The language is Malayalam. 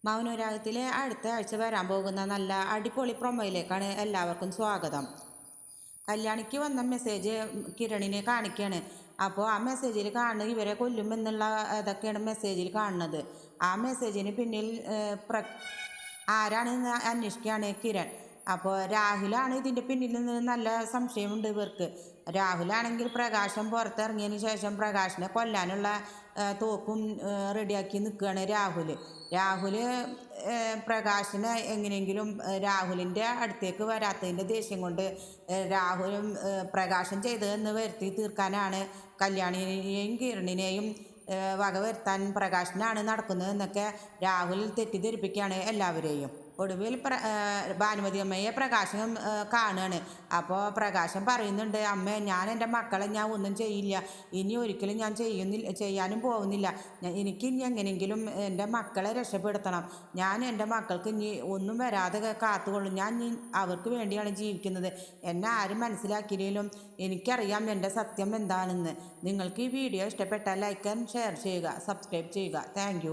മൗനരാഗത്തിലെ അടുത്ത ആഴ്ച വരാൻ പോകുന്ന നല്ല അടിപൊളി പ്രൊമോയിലേക്കാണ് എല്ലാവർക്കും സ്വാഗതം. കല്യാണിക്ക് വന്ന മെസ്സേജ് കിരണിനെ കാണിക്കുകയാണ്. അപ്പോൾ ആ മെസ്സേജിൽ കാണുന്നത് ഇവരെ കൊല്ലുമെന്നുള്ള ഇതൊക്കെയാണ് മെസ്സേജിൽ കാണുന്നത്. ആ മെസ്സേജിന് പിന്നിൽ ആരാണെന്ന് അന്വേഷിക്കുകയാണ് കിരൺ. അപ്പോൾ രാഹുലാണ് ഇതിൻ്റെ പിന്നിൽ നിന്ന് നല്ല സംശയമുണ്ട് ഇവർക്ക്. രാഹുലാണെങ്കിൽ പ്രകാശം പുറത്തിറങ്ങിയതിന് ശേഷം പ്രകാശിനെ കൊല്ലാനുള്ള തോക്കും റെഡിയാക്കി നിൽക്കുകയാണ് രാഹുൽ പ്രകാശിനെ എങ്ങനെയെങ്കിലും രാഹുലിൻ്റെ അടുത്തേക്ക് വരാത്തതിൻ്റെ ദേഷ്യം കൊണ്ട് രാഹുലും പ്രകാശം ചെയ്തതെന്ന് വരുത്തി തീർക്കാനാണ് കല്യാണിനെയും കിരണിനെയും വകവരുത്താൻ പ്രകാശനാണ് നടക്കുന്നതെന്നൊക്കെ രാഹുൽ തെറ്റിദ്ധരിപ്പിക്കുകയാണ് എല്ലാവരെയും. ഒടുവിൽ ഭാനുമതി അമ്മയെ പ്രകാശം കാണുകയാണ്. അപ്പോൾ പ്രകാശം പറയുന്നുണ്ട്, അമ്മേ ഞാൻ എൻ്റെ മക്കളെ ഞാൻ ഒന്നും ചെയ്യില്ല, ഇനി ഒരിക്കലും ഞാൻ ചെയ്യാനും പോകുന്നില്ല. എനിക്ക് ഇനി എങ്ങനെയെങ്കിലും എൻ്റെ മക്കളെ രക്ഷപ്പെടുത്തണം. ഞാൻ എൻ്റെ മക്കൾക്ക് ഇനി ഒന്നും വരാതെ കാത്തുകൊള്ളും. ഞാൻ അവർക്ക് വേണ്ടിയാണ് ജീവിക്കുന്നത്. എന്നെ ആരും മനസ്സിലാക്കിയില്ലെങ്കിലും എനിക്കറിയാം എൻ്റെ സത്യം എന്താണെന്ന്. നിങ്ങൾക്ക് ഈ വീഡിയോ ഇഷ്ടപ്പെട്ടാൽ ലൈക്ക് ആൻഡ് ഷെയർ ചെയ്യുക, സബ്സ്ക്രൈബ് ചെയ്യുക. താങ്ക്